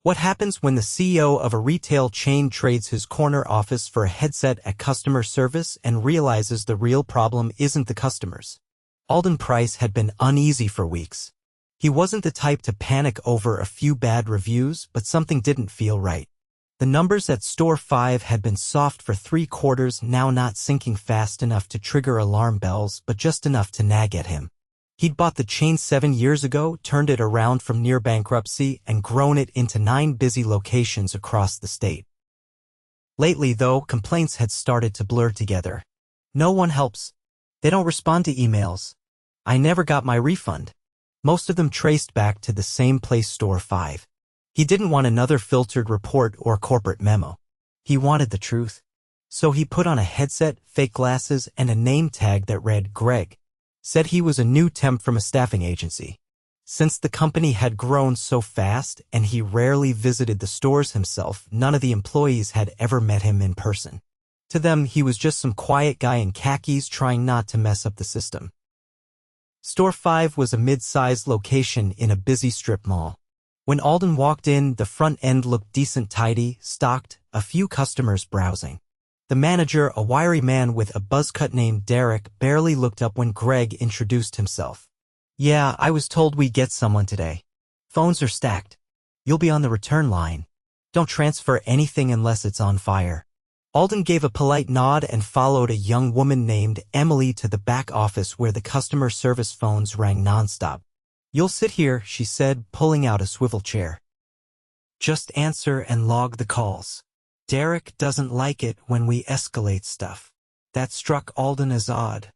What happens when the CEO of a retail chain trades his corner office for a headset at customer service and realizes the real problem isn't the customers? Alden Price had been uneasy for weeks. He wasn't the type to panic over a few bad reviews, but something didn't feel right. The numbers at Store 5 had been soft for 3 quarters, now not syncing fast enough to trigger alarm bells, but just enough to nag at him. He'd bought the chain 7 years ago, turned it around from near bankruptcy, and grown it into 9 busy locations across the state. Lately, though, complaints had started to blur together. No one helps. They don't respond to emails. I never got my refund. Most of them traced back to the same place, Store 5. He didn't want another filtered report or corporate memo. He wanted the truth. So he put on a headset, fake glasses, and a name tag that read Greg. Said he was a new temp from a staffing agency. Since the company had grown so fast and he rarely visited the stores himself, none of the employees had ever met him in person. To them, he was just some quiet guy in khakis trying not to mess up the system. Store 5 was a mid-sized location in a busy strip mall. When Alden walked in, the front end looked decent, tidy, stocked, a few customers browsing. The manager, a wiry man with a buzz cut named Derek, barely looked up when Greg introduced himself. Yeah, I was told we'd get someone today. Phones are stacked. You'll be on the return line. Don't transfer anything unless it's on fire. Alden gave a polite nod and followed a young woman named Emily to the back office where the customer service phones rang nonstop. You'll sit here, she said, pulling out a swivel chair. Just answer and log the calls. Derek doesn't like it when we escalate stuff. That struck Alden as odd.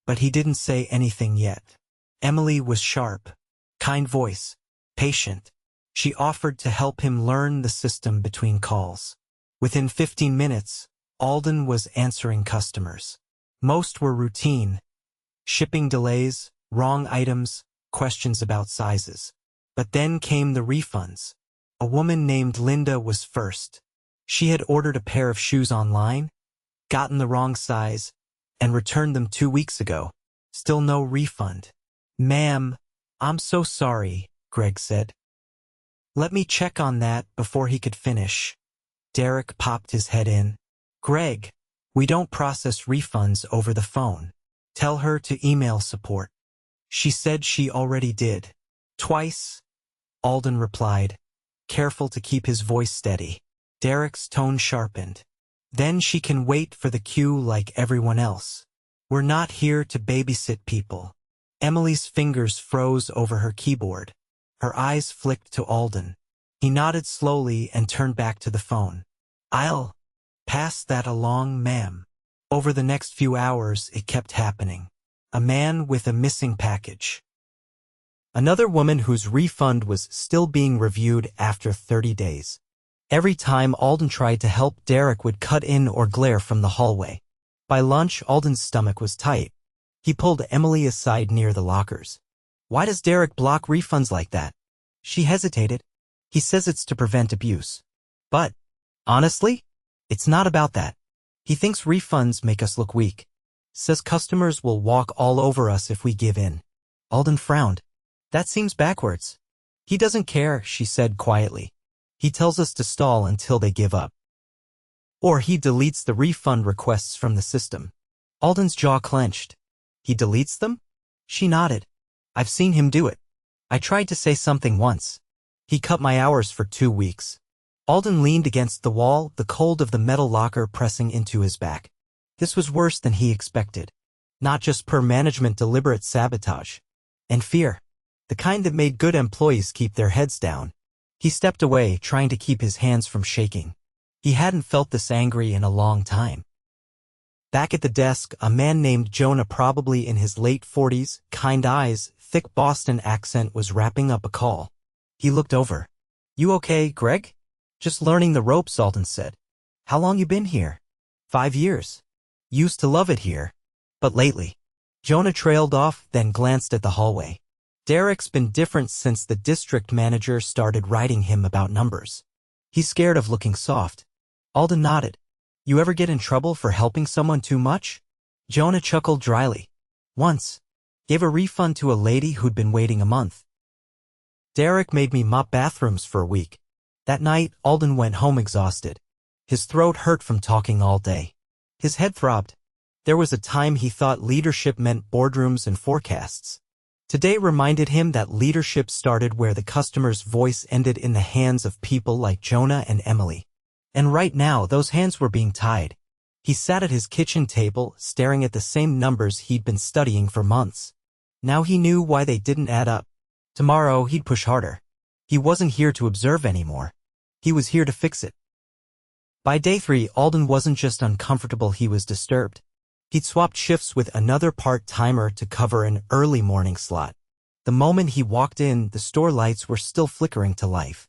But he didn't say anything yet. Emily was sharp, kind voice, patient. She offered to help him learn the system between calls. Within 15 minutes, Alden was answering customers. Most were routine. Shipping delays, wrong items, questions about sizes. But then came the refunds. A woman named Linda was first. She had ordered a pair of shoes online, gotten the wrong size, and returned them 2 weeks ago. Still no refund. Ma'am, I'm so sorry, Greg said. Let me check on that before he could finish. Derek popped his head in. Greg, we don't process refunds over the phone. Tell her to email support. She said she already did. Twice, Alden replied, careful to keep his voice steady. Derek's tone sharpened. Then she can wait for the queue like everyone else. We're not here to babysit people. Emily's fingers froze over her keyboard. Her eyes flicked to Alden. He nodded slowly and turned back to the phone. I'll pass that along, ma'am. Over the next few hours, it kept happening. A man with a missing package. Another woman whose refund was still being reviewed after 30 days. Every time Alden tried to help, Derek would cut in or glare from the hallway. By lunch, Alden's stomach was tight. He pulled Emily aside near the lockers. Why does Derek block refunds like that? She hesitated. He says it's to prevent abuse. But, honestly, it's not about that. He thinks refunds make us look weak. Says customers will walk all over us if we give in. Alden frowned. That seems backwards. He doesn't care, she said quietly. He tells us to stall until they give up. Or he deletes the refund requests from the system. Alden's jaw clenched. He deletes them? She nodded. I've seen him do it. I tried to say something once. He cut my hours for 2 weeks. Alden leaned against the wall, the cold of the metal locker pressing into his back. This was worse than he expected. Not just per management deliberate sabotage. And fear. The kind that made good employees keep their heads down. He stepped away, trying to keep his hands from shaking. He hadn't felt this angry in a long time. Back at the desk, a man named Jonah, probably in his late 40s, kind eyes, thick Boston accent, was wrapping up a call. He looked over. You okay, Greg? Just learning the ropes, Alden said. How long you been here? 5 years. Used to love it here. But lately. Jonah trailed off, then glanced at the hallway. Derek's been different since the district manager started writing him about numbers. He's scared of looking soft. Alden nodded. You ever get in trouble for helping someone too much? Jonah chuckled dryly. Once. Gave a refund to a lady who'd been waiting a month. Derek made me mop bathrooms for a week. That night, Alden went home exhausted. His throat hurt from talking all day. His head throbbed. There was a time he thought leadership meant boardrooms and forecasts. Today reminded him that leadership started where the customer's voice ended, in the hands of people like Jonah and Emily. And right now, those hands were being tied. He sat at his kitchen table, staring at the same numbers he'd been studying for months. Now he knew why they didn't add up. Tomorrow, he'd push harder. He wasn't here to observe anymore. He was here to fix it. By day 3, Alden wasn't just uncomfortable, he was disturbed. He'd swapped shifts with another part-timer to cover an early morning slot. The moment he walked in, the store lights were still flickering to life.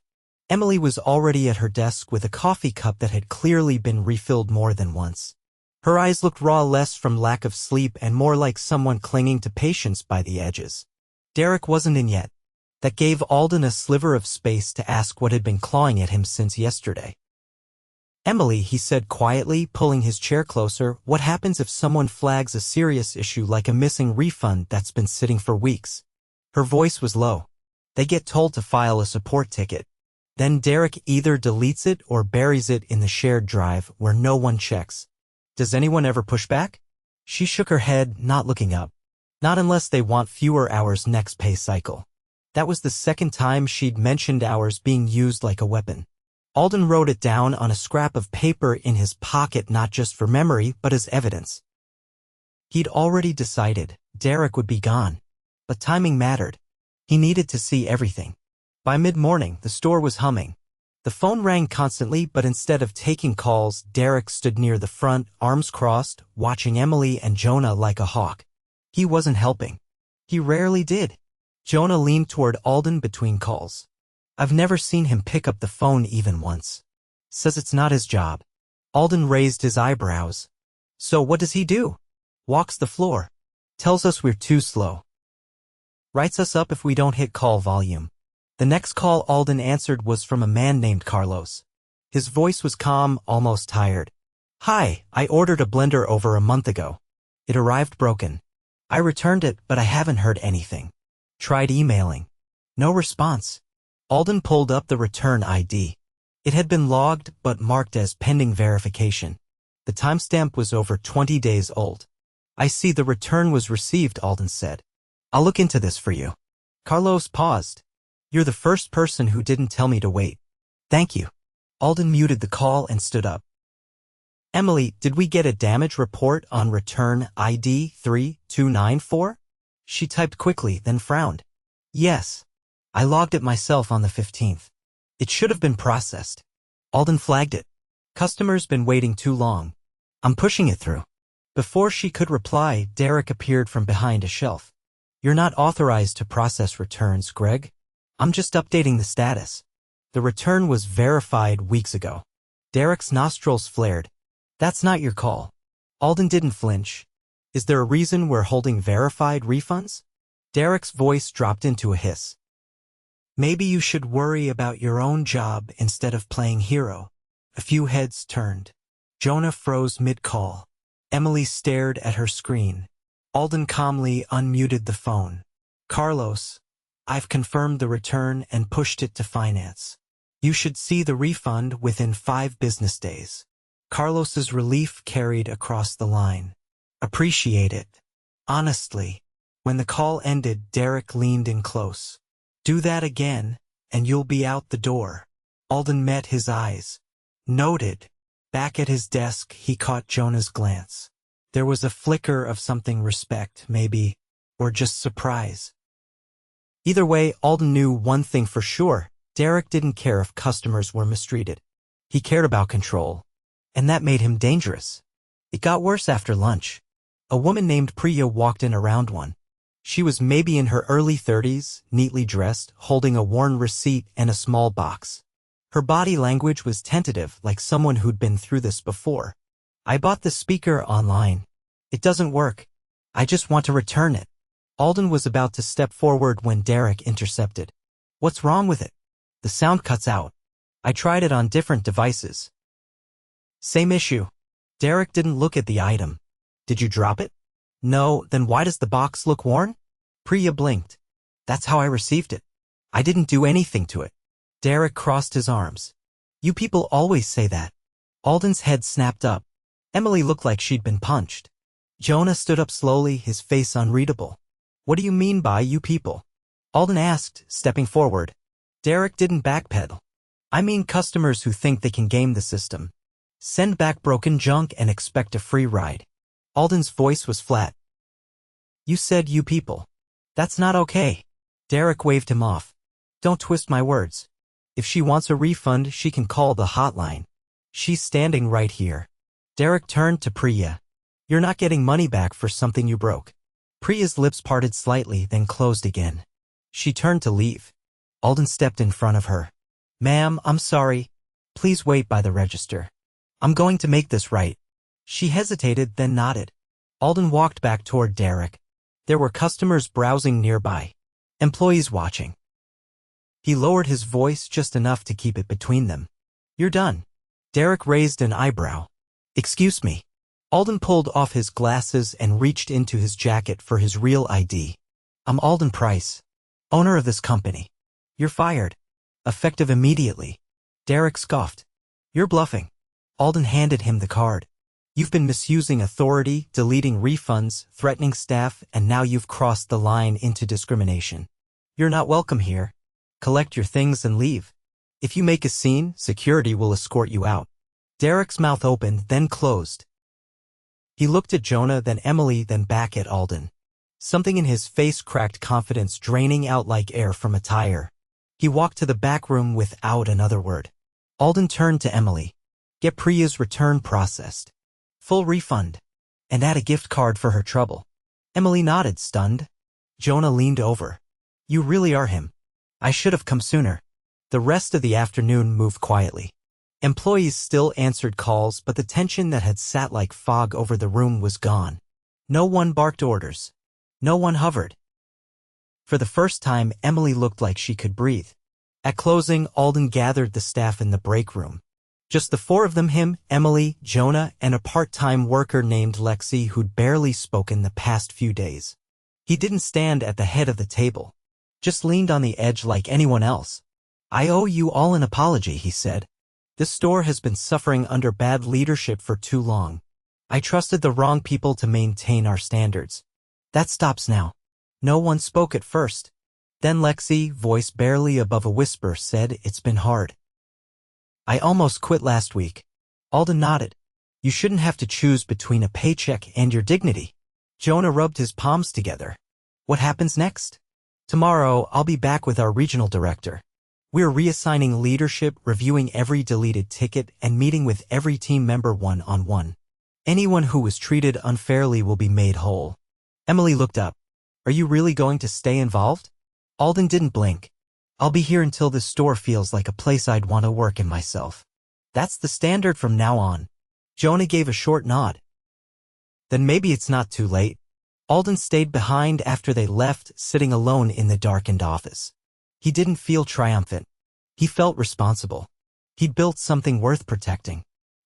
Emily was already at her desk with a coffee cup that had clearly been refilled more than once. Her eyes looked raw, less from lack of sleep and more like someone clinging to patience by the edges. Derek wasn't in yet. That gave Alden a sliver of space to ask what had been clawing at him since yesterday. "Emily," he said quietly, pulling his chair closer, "what happens if someone flags a serious issue like a missing refund that's been sitting for weeks?" Her voice was low. "They get told to file a support ticket. Then Derek either deletes it or buries it in the shared drive where no one checks. Does anyone ever push back?" She shook her head, not looking up. "Not unless they want fewer hours next pay cycle." That was the second time she'd mentioned hours being used like a weapon. Alden wrote it down on a scrap of paper in his pocket, not just for memory, but as evidence. He'd already decided Derek would be gone. But timing mattered. He needed to see everything. By mid-morning, the store was humming. The phone rang constantly, but instead of taking calls, Derek stood near the front, arms crossed, watching Emily and Jonah like a hawk. He wasn't helping. He rarely did. Jonah leaned toward Alden between calls. "I've never seen him pick up the phone even once. Says it's not his job." Alden raised his eyebrows. "So what does he do?" "Walks the floor. Tells us we're too slow. Writes us up if we don't hit call volume." The next call Alden answered was from a man named Carlos. His voice was calm, almost tired. "Hi, I ordered a blender over a month ago. It arrived broken. I returned it, but I haven't heard anything. Tried emailing. No response." Alden pulled up the return ID. It had been logged, but marked as pending verification. The timestamp was over 20 days old. "I see the return was received," Alden said. "I'll look into this for you." Carlos paused. "You're the first person who didn't tell me to wait. Thank you." Alden muted the call and stood up. "Emily, did we get a damage report on return ID 3294? She typed quickly, then frowned. "Yes. I logged it myself on the 15th. It should have been processed." Alden flagged it. "Customer's been waiting too long. I'm pushing it through." Before she could reply, Derek appeared from behind a shelf. "You're not authorized to process returns, Greg. I'm just updating the status. The return was verified weeks ago." Derek's nostrils flared. "That's not your call." Alden didn't flinch. "Is there a reason we're holding verified refunds?" Derek's voice dropped into a hiss. "Maybe you should worry about your own job instead of playing hero." A few heads turned. Jonah froze mid-call. Emily stared at her screen. Alden calmly unmuted the phone. "Carlos, I've confirmed the return and pushed it to finance. You should see the refund within 5 business days." Carlos's relief carried across the line. "Appreciate it. Honestly." When the call ended, Derek leaned in close. "Do that again, and you'll be out the door." Alden met his eyes. "Noted." Back at his desk, he caught Jonah's glance. There was a flicker of something, respect, maybe, or just surprise. Either way, Alden knew one thing for sure. Derek didn't care if customers were mistreated. He cared about control. And that made him dangerous. It got worse after lunch. A woman named Priya walked in around 1. She was maybe in her early 30s, neatly dressed, holding a worn receipt and a small box. Her body language was tentative, like someone who'd been through this before. "I bought the speaker online. It doesn't work. I just want to return it." Alden was about to step forward when Derek intercepted. "What's wrong with it? The sound cuts out. I tried it on different devices." "Same issue." Derek didn't look at the item. "Did you drop it?" "No." "Then why does the box look worn?" Priya blinked. "That's how I received it. I didn't do anything to it." Derek crossed his arms. You people always say that. Alden's head snapped up. Emily looked like she'd been punched. Jonah stood up slowly, his face unreadable. What do you mean by you people? Alden asked, stepping forward. Derek didn't backpedal. I mean customers who think they can game the system. Send back broken junk and expect a free ride. Alden's voice was flat. You said you people. That's not okay. Derek waved him off. Don't twist my words. If she wants a refund, she can call the hotline. She's standing right here. Derek turned to Priya. You're not getting money back for something you broke. Priya's lips parted slightly, then closed again. She turned to leave. Alden stepped in front of her. Ma'am, I'm sorry. Please wait by the register. I'm going to make this right. She hesitated, then nodded. Alden walked back toward Derek. There were customers browsing nearby. Employees watching. He lowered his voice just enough to keep it between them. You're done. Derek raised an eyebrow. Excuse me. Alden pulled off his glasses and reached into his jacket for his real ID. I'm Alden Price, owner of this company. You're fired. Effective immediately. Derek scoffed. You're bluffing. Alden handed him the card. You've been misusing authority, deleting refunds, threatening staff, and now you've crossed the line into discrimination. You're not welcome here. Collect your things and leave. If you make a scene, security will escort you out. Derek's mouth opened, then closed. He looked at Jonah, then Emily, then back at Alden. Something in his face cracked, confidence draining out like air from a tire. He walked to the back room without another word. Alden turned to Emily. Get Priya's return processed. Full refund. And add a gift card for her trouble. Emily nodded, stunned. Jonah leaned over. You really are him. I should have come sooner. The rest of the afternoon moved quietly. Employees still answered calls, but the tension that had sat like fog over the room was gone. No one barked orders. No one hovered. For the first time, Emily looked like she could breathe. At closing, Alden gathered the staff in the break room. Just the four of them, him, Emily, Jonah, and a part-time worker named Lexi who'd barely spoken the past few days. He didn't stand at the head of the table. Just leaned on the edge like anyone else. I owe you all an apology, he said. This store has been suffering under bad leadership for too long. I trusted the wrong people to maintain our standards. That stops now. No one spoke at first. Then Lexi, voice barely above a whisper, said, It's been hard. I almost quit last week. Alden nodded. You shouldn't have to choose between a paycheck and your dignity. Jonah rubbed his palms together. What happens next? Tomorrow, I'll be back with our regional director. We're reassigning leadership, reviewing every deleted ticket, and meeting with every team member one-on-one. Anyone who was treated unfairly will be made whole. Emily looked up. Are you really going to stay involved? Alden didn't blink. I'll be here until this store feels like a place I'd want to work in myself. That's the standard from now on. Jonah gave a short nod. Then maybe it's not too late. Alden stayed behind after they left, sitting alone in the darkened office. He didn't feel triumphant. He felt responsible. He'd built something worth protecting.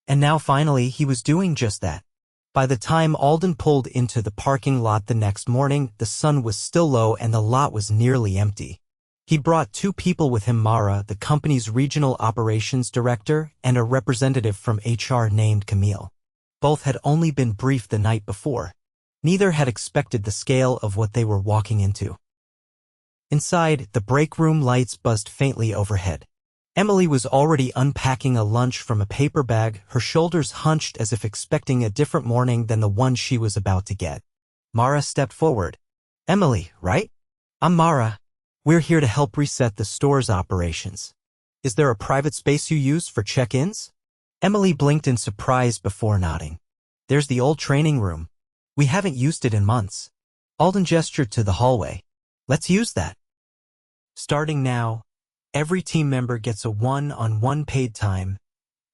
And now finally he was doing just that. By the time Alden pulled into the parking lot the next morning, the sun was still low and the lot was nearly empty. He brought two people with him, Mara, the company's regional operations director, and a representative from HR named Camille. Both had only been briefed the night before. Neither had expected the scale of what they were walking into. Inside, the break room lights buzzed faintly overhead. Emily was already unpacking a lunch from a paper bag, her shoulders hunched as if expecting a different morning than the one she was about to get. Mara stepped forward. Emily, right? I'm Mara. We're here to help reset the store's operations. Is there a private space you use for check-ins? Emily blinked in surprise before nodding. There's the old training room. We haven't used it in months. Alden gestured to the hallway. Let's use that. Starting now, every team member gets a one-on-one paid time,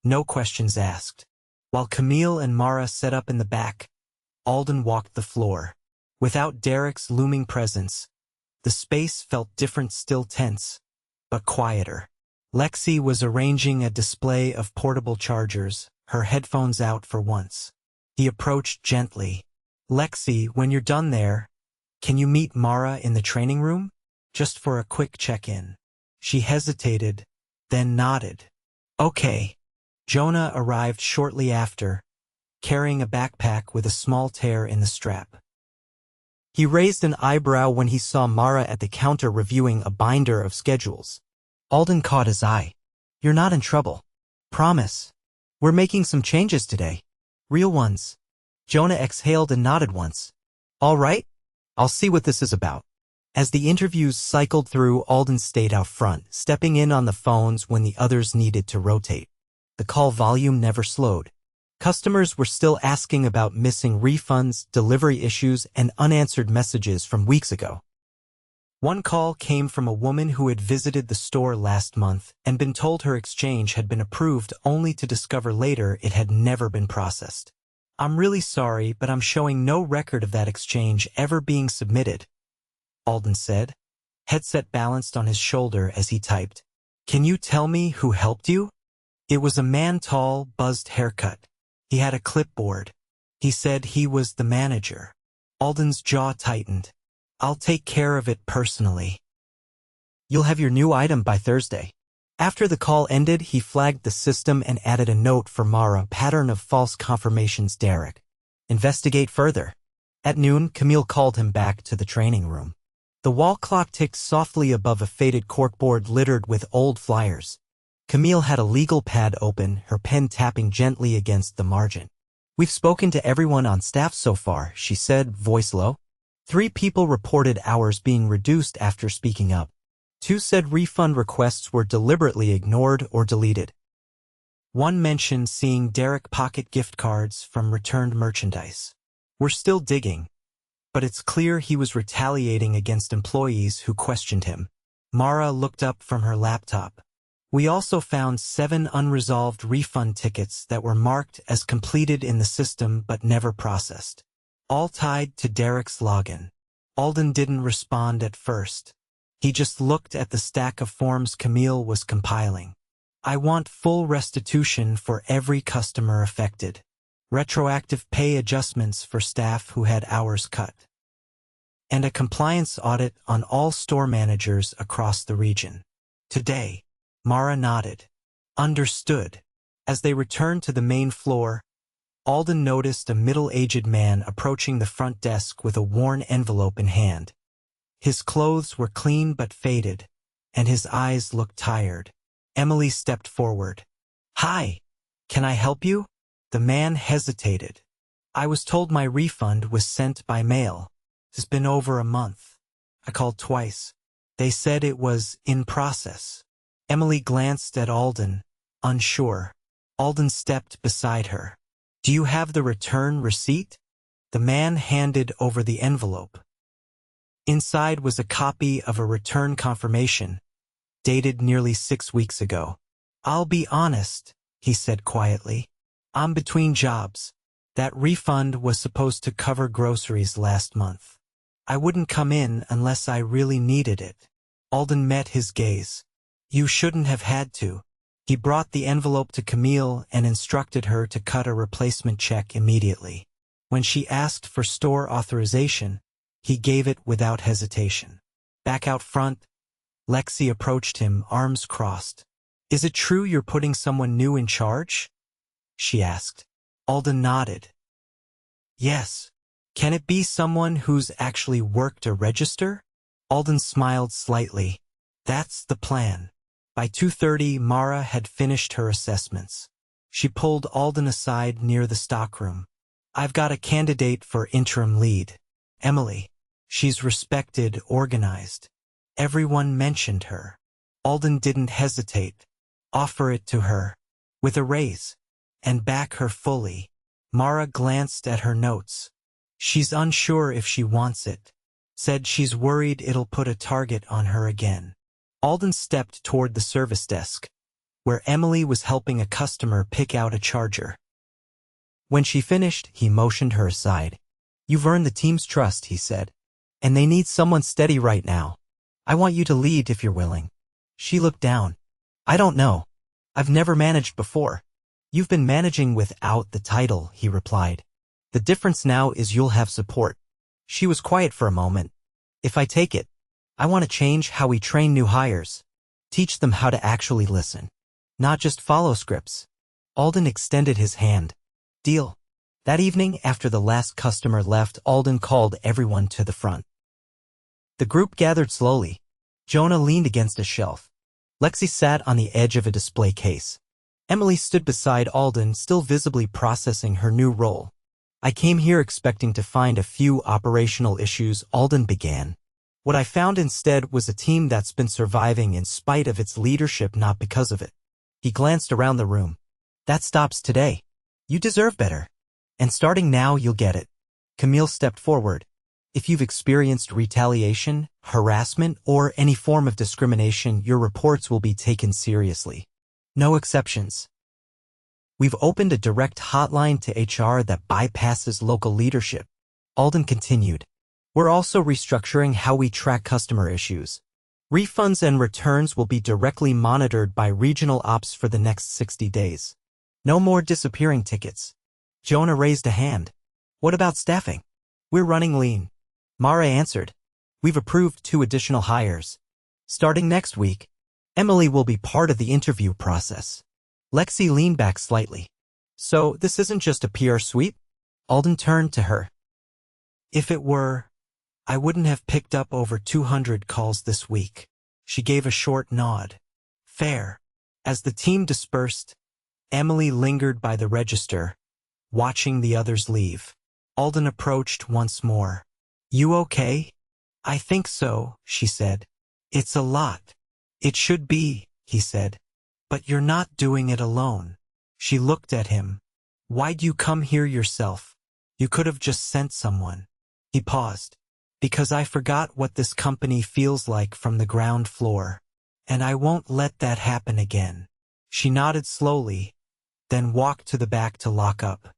no questions asked. While Camille and Mara set up in the back, Alden walked the floor. Without Derek's looming presence, the space felt different, still tense, but quieter. Lexi was arranging a display of portable chargers, her headphones out for once. He approached gently. Lexi, when you're done there, can you meet Mara in the training room? Just for a quick check-in. She hesitated, then nodded. Okay. Jonah arrived shortly after, carrying a backpack with a small tear in the strap. He raised an eyebrow when he saw Mara at the counter reviewing a binder of schedules. Alden caught his eye. You're not in trouble. Promise. We're making some changes today. Real ones. Jonah exhaled and nodded once. All right. I'll see what this is about. As the interviews cycled through, Alden stayed out front, stepping in on the phones when the others needed to rotate. The call volume never slowed. Customers were still asking about missing refunds, delivery issues, and unanswered messages from weeks ago. One call came from a woman who had visited the store last month and been told her exchange had been approved, only to discover later it had never been processed. I'm really sorry, but I'm showing no record of that exchange ever being submitted, Alden said, headset balanced on his shoulder as he typed. Can you tell me who helped you? It was a man, tall, buzzed haircut. He had a clipboard. He said he was the manager. Alden's jaw tightened. I'll take care of it personally. You'll have your new item by Thursday. After the call ended, he flagged the system and added a note for Mara, pattern of false confirmations, Derek. Investigate further. At noon, Camille called him back to the training room. The wall clock ticked softly above a faded corkboard littered with old flyers. Camille had a legal pad open, her pen tapping gently against the margin. We've spoken to everyone on staff so far, she said, voice low. 3 people reported hours being reduced after speaking up. 2 said refund requests were deliberately ignored or deleted. 1 mentioned seeing Derek pocket gift cards from returned merchandise. We're still digging, but it's clear he was retaliating against employees who questioned him. Mara looked up from her laptop. We also found 7 unresolved refund tickets that were marked as completed in the system but never processed. All tied to Derek's login. Alden didn't respond at first. He just looked at the stack of forms Camille was compiling. I want full restitution for every customer affected. Retroactive pay adjustments for staff who had hours cut. And a compliance audit on all store managers across the region. Today. Mara nodded. Understood. As they returned to the main floor, Alden noticed a middle-aged man approaching the front desk with a worn envelope in hand. His clothes were clean but faded, and his eyes looked tired. Emily stepped forward. Hi, can I help you? The man hesitated. I was told my refund was sent by mail. It's been over a month. I called twice. They said it was in process. Emily glanced at Alden, unsure. Alden stepped beside her. Do you have the return receipt? The man handed over the envelope. Inside was a copy of a return confirmation, dated nearly 6 weeks ago. I'll be honest, he said quietly. I'm between jobs. That refund was supposed to cover groceries last month. I wouldn't come in unless I really needed it. Alden met his gaze. You shouldn't have had to. He brought the envelope to Camille and instructed her to cut a replacement check immediately. When she asked for store authorization, he gave it without hesitation. Back out front, Lexi approached him, arms crossed. Is it true you're putting someone new in charge? She asked. Alden nodded. Yes. Can it be someone who's actually worked a register? Alden smiled slightly. That's the plan. By 2:30, Mara had finished her assessments. She pulled Alden aside near the stockroom. I've got a candidate for interim lead. Emily. She's respected, organized. Everyone mentioned her. Alden didn't hesitate. Offer it to her. With a raise. And back her fully. Mara glanced at her notes. She's unsure if she wants it. Said she's worried it'll put a target on her again. Alden stepped toward the service desk, where Emily was helping a customer pick out a charger. When she finished, he motioned her aside. You've earned the team's trust, he said, and they need someone steady right now. I want you to lead if you're willing. She looked down. I don't know. I've never managed before. You've been managing without the title, he replied. The difference now is you'll have support. She was quiet for a moment. If I take it, I want to change how we train new hires. Teach them how to actually listen, not just follow scripts. Alden extended his hand. Deal. That evening, after the last customer left, Alden called everyone to the front. The group gathered slowly. Jonah leaned against a shelf. Lexi sat on the edge of a display case. Emily stood beside Alden, still visibly processing her new role. I came here expecting to find a few operational issues, Alden began. What I found instead was a team that's been surviving in spite of its leadership, not because of it. He glanced around the room. That stops today. You deserve better. And starting now, you'll get it. Camille stepped forward. If you've experienced retaliation, harassment, or any form of discrimination, your reports will be taken seriously. No exceptions. We've opened a direct hotline to HR that bypasses local leadership. Alden continued. We're also restructuring how we track customer issues. Refunds and returns will be directly monitored by regional ops for the next 60 days. No more disappearing tickets. Jonah raised a hand. What about staffing? We're running lean. Mara answered. We've approved 2 additional hires. Starting next week, Emily will be part of the interview process. Lexi leaned back slightly. So this isn't just a PR sweep? Alden turned to her. If it were, I wouldn't have picked up over 200 calls this week. She gave a short nod. Fair. As the team dispersed, Emily lingered by the register, watching the others leave. Alden approached once more. You okay? I think so, she said. It's a lot. It should be, he said. But you're not doing it alone. She looked at him. Why'd you come here yourself? You could have just sent someone. He paused. Because I forgot what this company feels like from the ground floor. And I won't let that happen again. She nodded slowly, then walked to the back to lock up.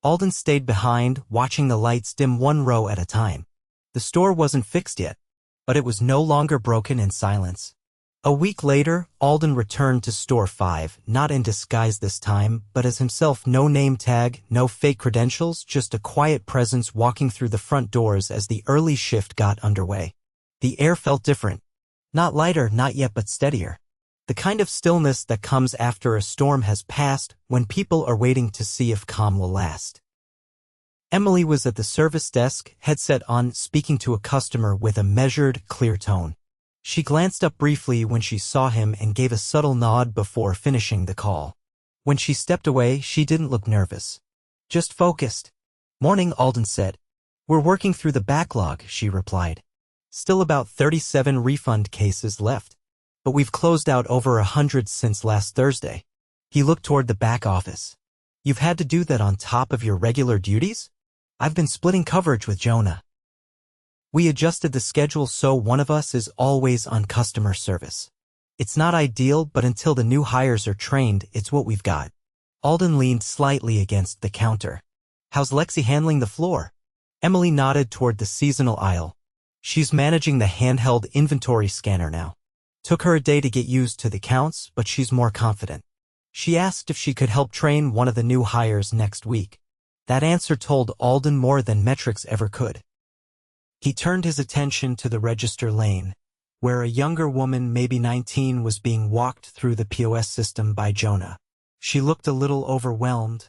Alden stayed behind, watching the lights dim one row at a time. The store wasn't fixed yet, but it was no longer broken in silence. A week later, Alden returned to Store 5, not in disguise this time, but as himself. No name tag, no fake credentials, just a quiet presence walking through the front doors as the early shift got underway. The air felt different. Not lighter, not yet, but steadier. The kind of stillness that comes after a storm has passed, when people are waiting to see if calm will last. Emily was at the service desk, headset on, speaking to a customer with a measured, clear tone. She glanced up briefly when she saw him and gave a subtle nod before finishing the call. When she stepped away, she didn't look nervous. Just focused. Morning, Alden said. We're working through the backlog, she replied. Still about 37 refund cases left. But we've closed out over 100 since last Thursday. He looked toward the back office. You've had to do that on top of your regular duties? I've been splitting coverage with Jonah. We adjusted the schedule so one of us is always on customer service. It's not ideal, but until the new hires are trained, it's what we've got. Alden leaned slightly against the counter. How's Lexi handling the floor? Emily nodded toward the seasonal aisle. She's managing the handheld inventory scanner now. Took her a day to get used to the counts, but she's more confident. She asked if she could help train one of the new hires next week. That answer told Alden more than metrics ever could. He turned his attention to the register lane, where a younger woman, maybe 19, was being walked through the POS system by Jonah. She looked a little overwhelmed,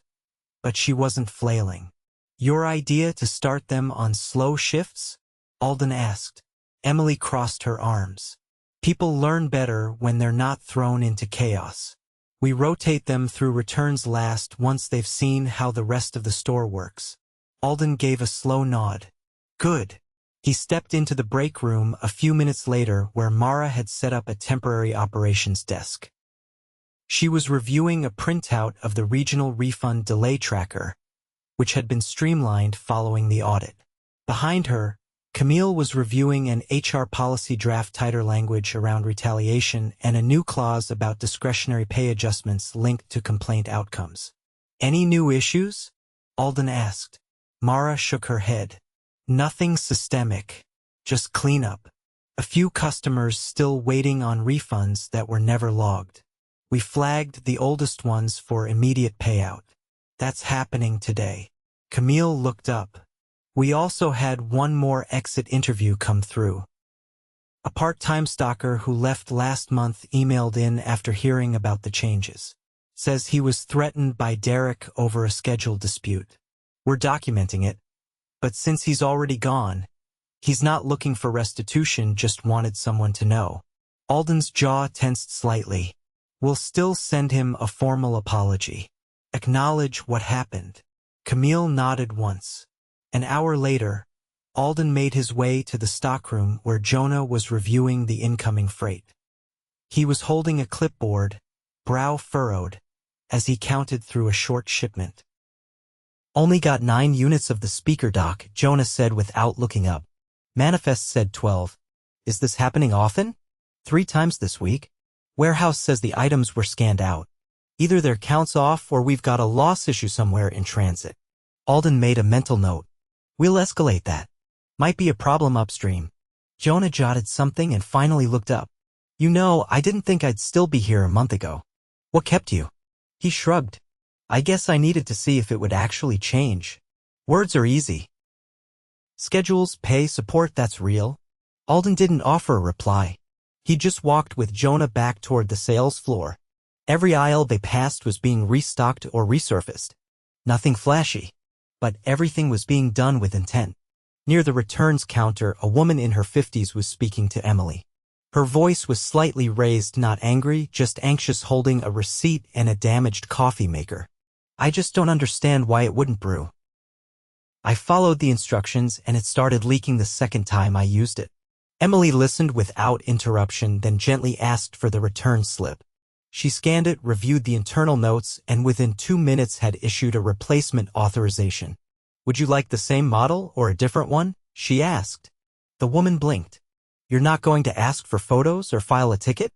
but she wasn't flailing. Your idea to start them on slow shifts? Alden asked. Emily crossed her arms. People learn better when they're not thrown into chaos. We rotate them through returns last once they've seen how the rest of the store works. Alden gave a slow nod. Good. He stepped into the break room a few minutes later where Mara had set up a temporary operations desk. She was reviewing a printout of the regional refund delay tracker, which had been streamlined following the audit. Behind her, Camille was reviewing an HR policy draft, tighter language around retaliation and a new clause about discretionary pay adjustments linked to complaint outcomes. Any new issues? Alden asked. Mara shook her head. Nothing systemic, just cleanup. A few customers still waiting on refunds that were never logged. We flagged the oldest ones for immediate payout. That's happening today. Camille looked up. We also had one more exit interview come through. A part-time stalker who left last month emailed in after hearing about the changes. Says he was threatened by Derek over a scheduled dispute. We're documenting it, but since he's already gone, he's not looking for restitution, just wanted someone to know. Alden's jaw tensed slightly. We'll still send him a formal apology. Acknowledge what happened. Camille nodded once. An hour later, Alden made his way to the stockroom where Jonah was reviewing the incoming freight. He was holding a clipboard, brow furrowed, as he counted through a short shipment. Only got 9 units of the speaker dock, Jonah said without looking up. Manifest said 12. Is this happening often? 3 times this week? Warehouse says the items were scanned out. Either their count's off or we've got a loss issue somewhere in transit. Alden made a mental note. We'll escalate that. Might be a problem upstream. Jonah jotted something and finally looked up. You know, I didn't think I'd still be here a month ago. What kept you? He shrugged. I guess I needed to see if it would actually change. Words are easy. Schedules, pay, support, that's real. Alden didn't offer a reply. He just walked with Jonah back toward the sales floor. Every aisle they passed was being restocked or resurfaced. Nothing flashy, but everything was being done with intent. Near the returns counter, a woman in her 50s was speaking to Emily. Her voice was slightly raised, not angry, just anxious, holding a receipt and a damaged coffee maker. I just don't understand why it wouldn't brew. I followed the instructions and it started leaking the second time I used it. Emily listened without interruption, then gently asked for the return slip. She scanned it, reviewed the internal notes, and within 2 minutes had issued a replacement authorization. Would you like the same model or a different one? She asked. The woman blinked. You're not going to ask for photos or file a ticket?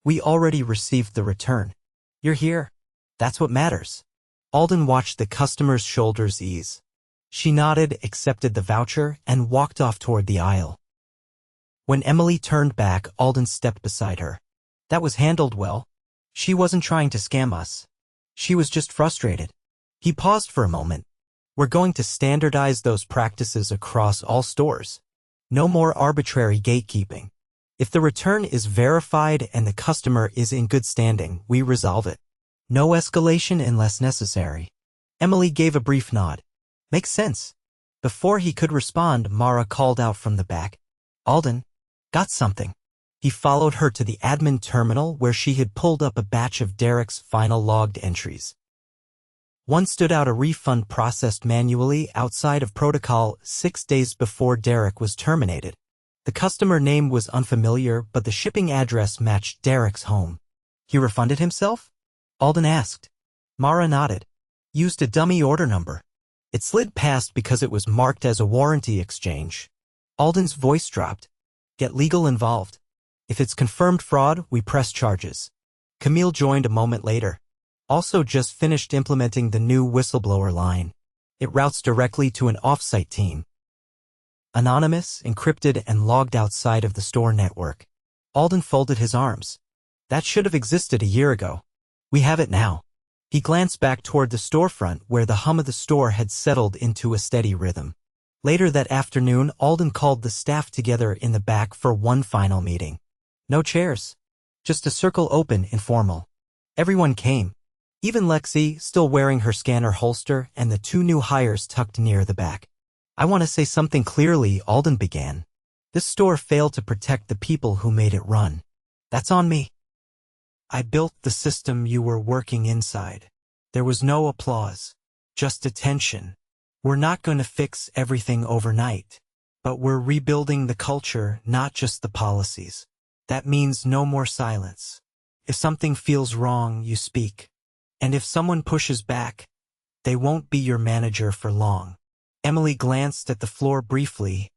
We already received the return. You're here. That's what matters. Alden watched the customer's shoulders ease. She nodded, accepted the voucher, and walked off toward the aisle. When Emily turned back, Alden stepped beside her. That was handled well. She wasn't trying to scam us. She was just frustrated. He paused for a moment. We're going to standardize those practices across all stores. No more arbitrary gatekeeping. If the return is verified and the customer is in good standing, we resolve it. No escalation unless necessary. Emily gave a brief nod. Makes sense. Before he could respond, Mara called out from the back. Alden, got something. He followed her to the admin terminal where she had pulled up a batch of Derek's final logged entries. One stood out: a refund processed manually outside of protocol 6 days before Derek was terminated. The customer name was unfamiliar, but the shipping address matched Derek's home. He refunded himself? Alden asked. Mara nodded. Used a dummy order number. It slid past because it was marked as a warranty exchange. Alden's voice dropped. Get legal involved. If it's confirmed fraud, we press charges. Camille joined a moment later. Also just finished implementing the new whistleblower line. It routes directly to an off-site team. Anonymous, encrypted, and logged outside of the store network. Alden folded his arms. That should have existed a year ago. We have it now. He glanced back toward the storefront where the hum of the store had settled into a steady rhythm. Later that afternoon, Alden called the staff together in the back for one final meeting. No chairs. Just a circle, open, informal. Everyone came. Even Lexi, still wearing her scanner holster, and the 2 new hires tucked near the back. I want to say something clearly, Alden began. This store failed to protect the people who made it run. That's on me. I built the system you were working inside. There was no applause, just attention. We're not going to fix everything overnight, but we're rebuilding the culture, not just the policies. That means no more silence. If something feels wrong, you speak. And if someone pushes back, they won't be your manager for long. Emily glanced at the floor briefly,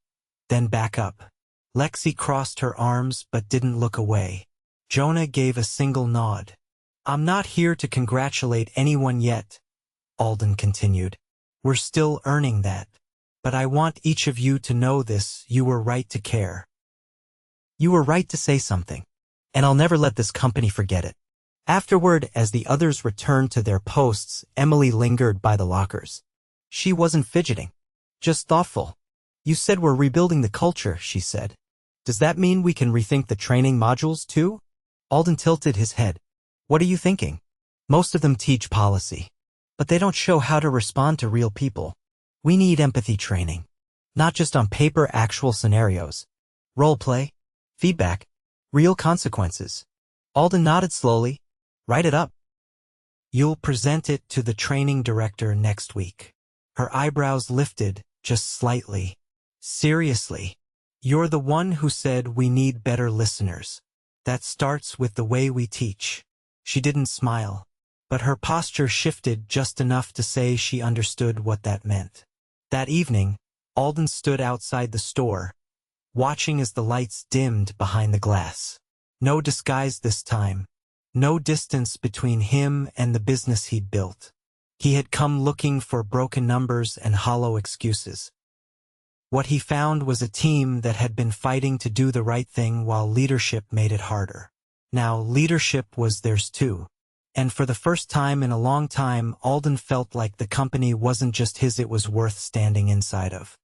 then back up. Lexi crossed her arms but didn't look away. Jonah gave a single nod. I'm not here to congratulate anyone yet, Alden continued. We're still earning that. But I want each of you to know this: you were right to care. You were right to say something. And I'll never let this company forget it. Afterward, as the others returned to their posts, Emily lingered by the lockers. She wasn't fidgeting, just thoughtful. You said we're rebuilding the culture, she said. Does that mean we can rethink the training modules too? Alden tilted his head. What are you thinking? Most of them teach policy, but they don't show how to respond to real people. We need empathy training, not just on paper, actual scenarios. Role play, feedback, real consequences. Alden nodded slowly. Write it up. You'll present it to the training director next week. Her eyebrows lifted just slightly. Seriously, you're the one who said we need better listeners. That starts with the way we teach. She didn't smile, but her posture shifted just enough to say she understood what that meant. That evening, Alden stood outside the store, watching as the lights dimmed behind the glass. No disguise this time. No distance between him and the business he'd built. He had come looking for broken numbers and hollow excuses. What he found was a team that had been fighting to do the right thing while leadership made it harder. Now, leadership was theirs too. And for the first time in a long time, Alden felt like the company wasn't just his, it was worth standing inside of.